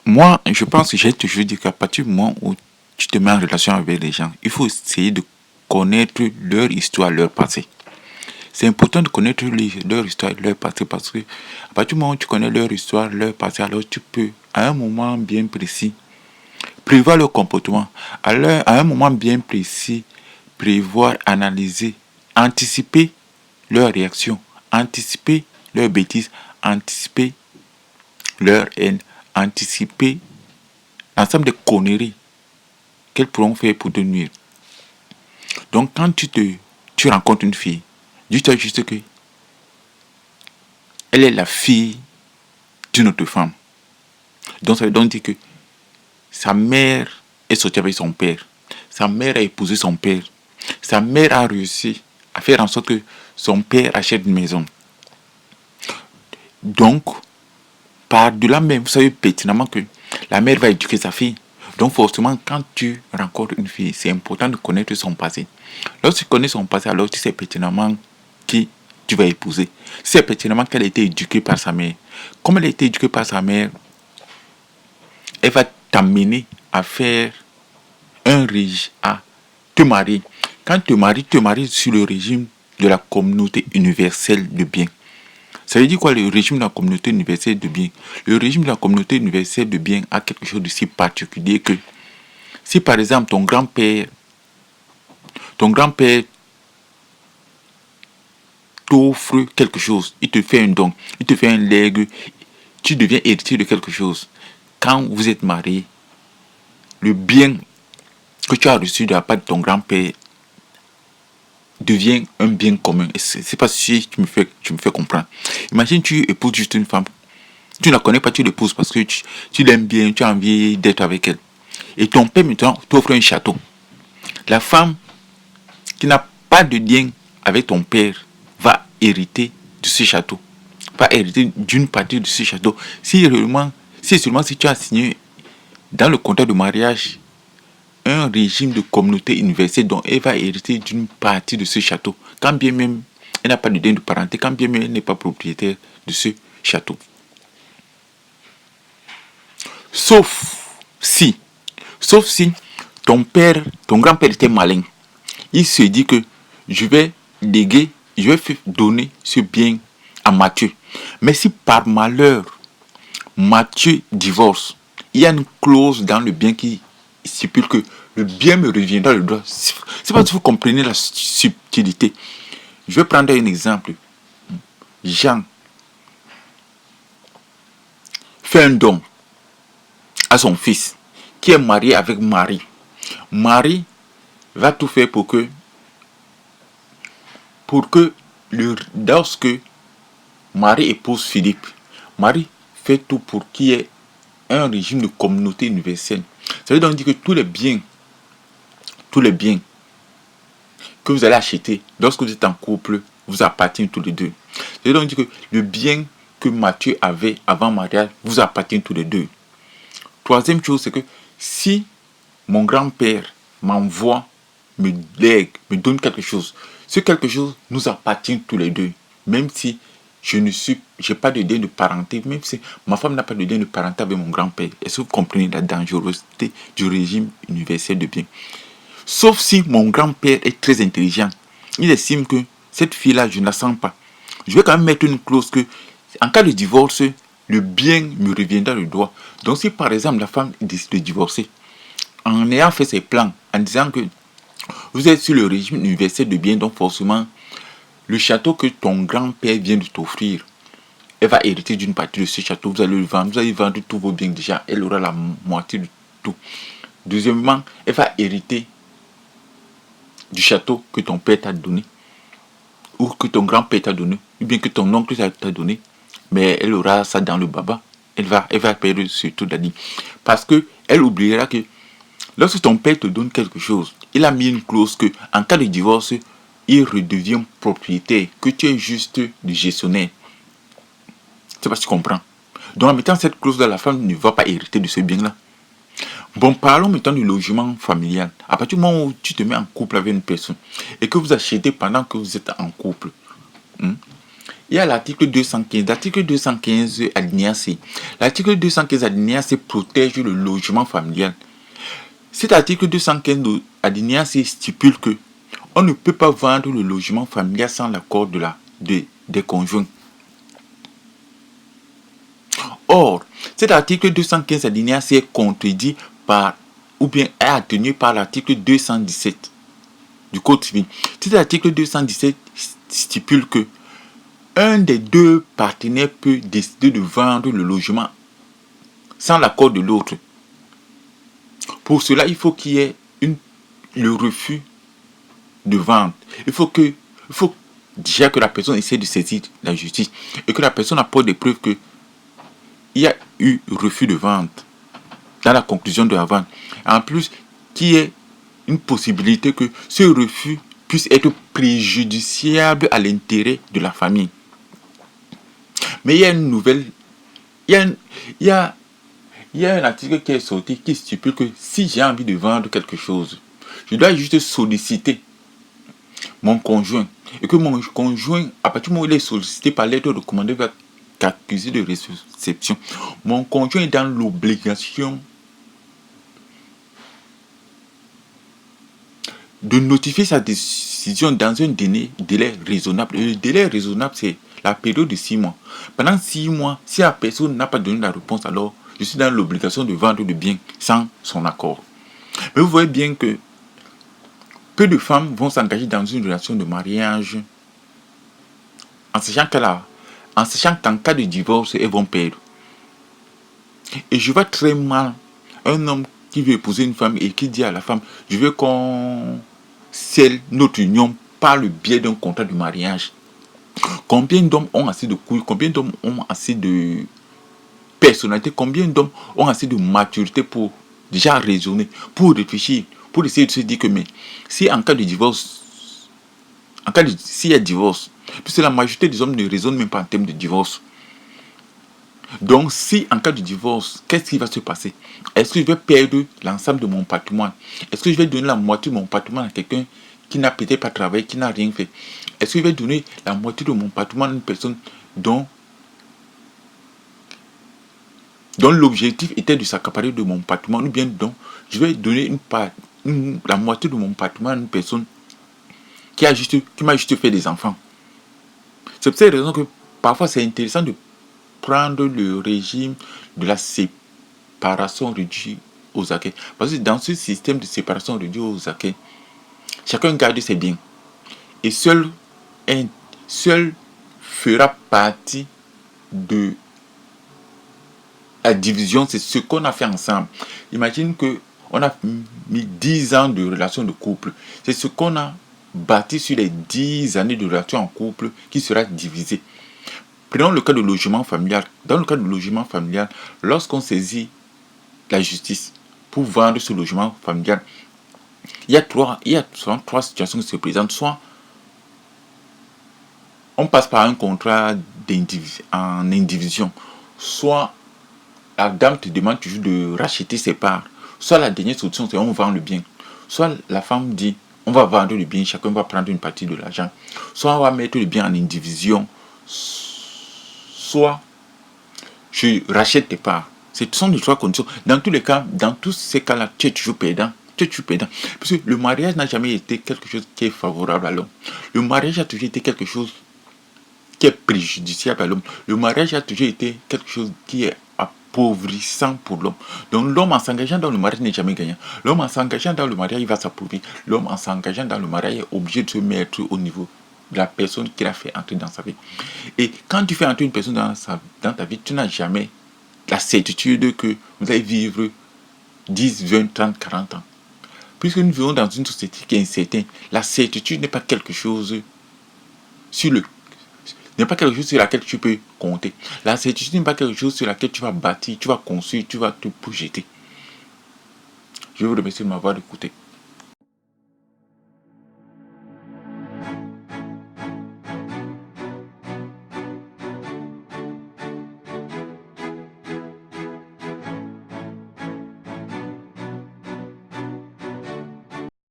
Moi, je pense que j'ai toujours dit qu'à partir du moment où tu te mets en relation avec les gens, il faut essayer de connaître leur histoire, leur passé. C'est important de connaître leur histoire, leur passé, parce que à partir du moment où tu connais leur histoire, leur passé, alors tu peux, à un moment bien précis, prévoir leur comportement. À un moment bien précis, prévoir, analyser, anticiper leurs réactions, anticiper leurs bêtises, anticiper leur haine, anticiper l'ensemble des conneries qu'elles pourront faire pour te nuire. Donc quand tu rencontres une fille, dis-toi juste que elle est la fille d'une autre femme. Donc ça veut donc dire que sa mère est sortie avec son père. Sa mère a épousé son père. Sa mère a réussi à faire en sorte que son père achète une maison. Donc, par-delà même, vous savez pertinemment que la mère va éduquer sa fille. Donc forcément, quand tu rencontres une fille, c'est important de connaître son passé. Lorsque tu connais son passé, alors tu sais pertinemment qui tu vas épouser. Tu sais pertinemment qu'elle a été éduquée par sa mère. Comme elle a été éduquée par sa mère, elle va t'amener à faire un régime, à te marier. Quand tu te maries sur le régime de la communauté universelle de biens. Ça veut dire quoi le régime de la communauté universelle de biens? Le régime de la communauté universelle de biens a quelque chose de si particulier que si par exemple ton grand-père t'offre quelque chose, il te fait un don, il te fait un legs, tu deviens héritier de quelque chose. Quand vous êtes marié, le bien que tu as reçu de la part de ton grand-père devient un bien commun. C'est pas si tu me fais comprendre. Imagine tu épouses juste une femme. Tu ne la connais pas, tu l'épouses parce que tu l'aimes bien, tu as envie d'être avec elle. Et ton père maintenant t'offre un château. La femme qui n'a pas de lien avec ton père va hériter de ce château. Va hériter d'une partie de ce château. Seulement si tu as signé dans le contrat de mariage un régime de communauté universelle dont elle va hériter d'une partie de ce château. Quand bien même elle n'a pas de lien de parenté, quand bien même elle n'est pas propriétaire de ce château. Sauf si, sauf si ton grand-père était malin. Il se dit que je vais donner ce bien à Mathieu. Mais si par malheur, Mathieu divorce, il y a une clause dans le bien qui stipule que le bien me reviendra le droit. C'est pas si vous comprenez la subtilité. Je vais prendre un exemple. Jean fait un don à son fils qui est marié avec Marie. Marie va tout faire pour que lorsque Marie épouse Philippe, Marie fait tout pour qu'il y ait un régime de communauté universelle. Ça veut donc dire que tous les biens que vous allez acheter lorsque vous êtes en couple vous appartiennent tous les deux. Ça veut donc dire que le bien que Mathieu avait avant mariage vous appartient tous les deux. Troisième chose, c'est que si mon grand-père m'envoie, me lègue, me donne quelque chose, ce quelque chose nous appartient tous les deux. Même si je n'ai pas de lien de parenté, même si ma femme n'a pas de lien de parenté avec mon grand-père. Est-ce que vous comprenez la dangerosité du régime universel de biens? Sauf si mon grand-père est très intelligent. Il estime que cette fille-là, je ne la sens pas. Je vais quand même mettre une clause que, en cas de divorce, le bien me reviendra le droit. Donc si par exemple la femme décide de divorcer, en ayant fait ses plans, en disant que vous êtes sur le régime universel de biens, donc forcément, le château que ton grand-père vient de t'offrir, elle va hériter d'une partie de ce château, vous allez le vendre, vous allez vendre tous vos biens déjà, elle aura la moitié de tout. Deuxièmement, elle va hériter du château que ton père t'a donné, ou que ton grand-père t'a donné, ou bien que ton oncle t'a donné, mais elle aura ça dans le baba. Elle va perdre surtout la vie. Parce que elle oubliera que lorsque ton père te donne quelque chose, il a mis une clause que en cas de divorce, il redevient propriétaire, que tu es juste le gestionnaire. C'est pas si tu comprends. Donc en mettant cette clause là, la femme ne va pas hériter de ce bien-là. Bon, parlons maintenant du logement familial. À partir du moment où tu te mets en couple avec une personne et que vous achetez pendant que vous êtes en couple, il y a l'article 215. L'article 215 alinéa C. L'article 215 alinéa C protège le logement familial. Cet article 215 alinéa C stipule que on ne peut pas vendre le logement familial sans l'accord des conjoints. Or, cet article 215 alinéa C est contredit par ou bien est atténué par l'article 217 du Code civil. Cet article 217 stipule que un des deux partenaires peut décider de vendre le logement sans l'accord de l'autre. Pour cela, il faut qu'il y ait le refus de vente. Il faut déjà que la personne essaie de saisir la justice et que la personne apporte des preuves qu'il y a eu refus de vente dans la conclusion de la vente. En plus, qu'il y ait une possibilité que ce refus puisse être préjudiciable à l'intérêt de la famille. Mais il y a une nouvelle, il y a un article qui est sorti qui stipule que si j'ai envie de vendre quelque chose, je dois juste solliciter mon conjoint. Et que mon conjoint, à partir du moment où il est sollicité par lettre recommandée vers accusé de réception, mon conjoint est dans l'obligation de notifier sa décision dans un délai raisonnable. Et le délai raisonnable, c'est la période de 6 mois. Pendant 6 mois, si la personne n'a pas donné la réponse, alors je suis dans l'obligation de vendre le bien sans son accord. Mais vous voyez bien que peu de femmes vont s'engager dans une relation de mariage en sachant qu'en cas de divorce, elles vont perdre. Et je vois très mal un homme qui veut épouser une femme et qui dit à la femme, je veux qu'on scelle notre union par le biais d'un contrat de mariage. Combien d'hommes ont assez de couilles, combien d'hommes ont assez de personnalité, combien d'hommes ont assez de maturité pour déjà raisonner, pour réfléchir, pour essayer de se dire que mais si en cas de divorce, s'il y a divorce, puisque la majorité des hommes ne raisonnent même pas en termes de divorce. Donc si en cas de divorce, qu'est-ce qui va se passer? Est-ce que je vais perdre l'ensemble de mon patrimoine? Est-ce que je vais donner la moitié de mon patrimoine à quelqu'un qui n'a peut-être pas travaillé, qui n'a rien fait? Est-ce que je vais donner la moitié de mon patrimoine à une personne dont l'objectif était de s'accaparer de mon patrimoine, ou bien dont je vais donner la moitié de mon patrimoine à une personne qui m'a juste fait des enfants? C'est pour cette raison que parfois c'est intéressant de prendre le régime de la séparation réduite aux acquis. Parce que dans ce système de séparation réduite aux acquis, chacun garde ses biens. Et seul fera partie de la division, c'est ce qu'on a fait ensemble. Imagine qu'on a mis 10 ans de relation de couple. C'est ce qu'on a bâti sur les 10 années de relation en couple qui sera divisé. Prenons le cas de logement familial. Dans le cas de logement familial, lorsqu'on saisit la justice pour vendre ce logement familial, il y a souvent 3 situations qui se présentent. Soit on passe par un contrat en indivision, soit la dame te demande toujours de racheter ses parts, soit la dernière solution c'est on vend le bien, soit la femme dit on va vendre le bien, chacun va prendre une partie de l'argent, soit on va mettre le bien en indivision, soit je rachète tes parts. Ce sont les 3 conditions. Dans tous les cas, dans tous ces cas-là, tu es toujours perdant. Parce que le mariage n'a jamais été quelque chose qui est favorable à l'homme. Le mariage a toujours été quelque chose qui est préjudiciable à l'homme. Le mariage a toujours été quelque chose qui est appauvrissant pour l'homme. Donc l'homme en s'engageant dans le mariage n'est jamais gagnant. L'homme en s'engageant dans le mariage, il va s'appauvrir. L'homme en s'engageant dans le mariage est obligé de se mettre au niveau de la personne qu'il a fait entrer dans sa vie. Et quand tu fais entrer une personne dans ta vie, tu n'as jamais la certitude que vous allez vivre 10, 20, 30, 40 ans. Puisque nous vivons dans une société qui est incertaine, la certitude n'est pas quelque chose sur laquelle tu peux compter. La certitude n'est pas quelque chose sur laquelle tu vas bâtir, tu vas construire, tu vas te projeter. Je vous remercie de m'avoir écouté.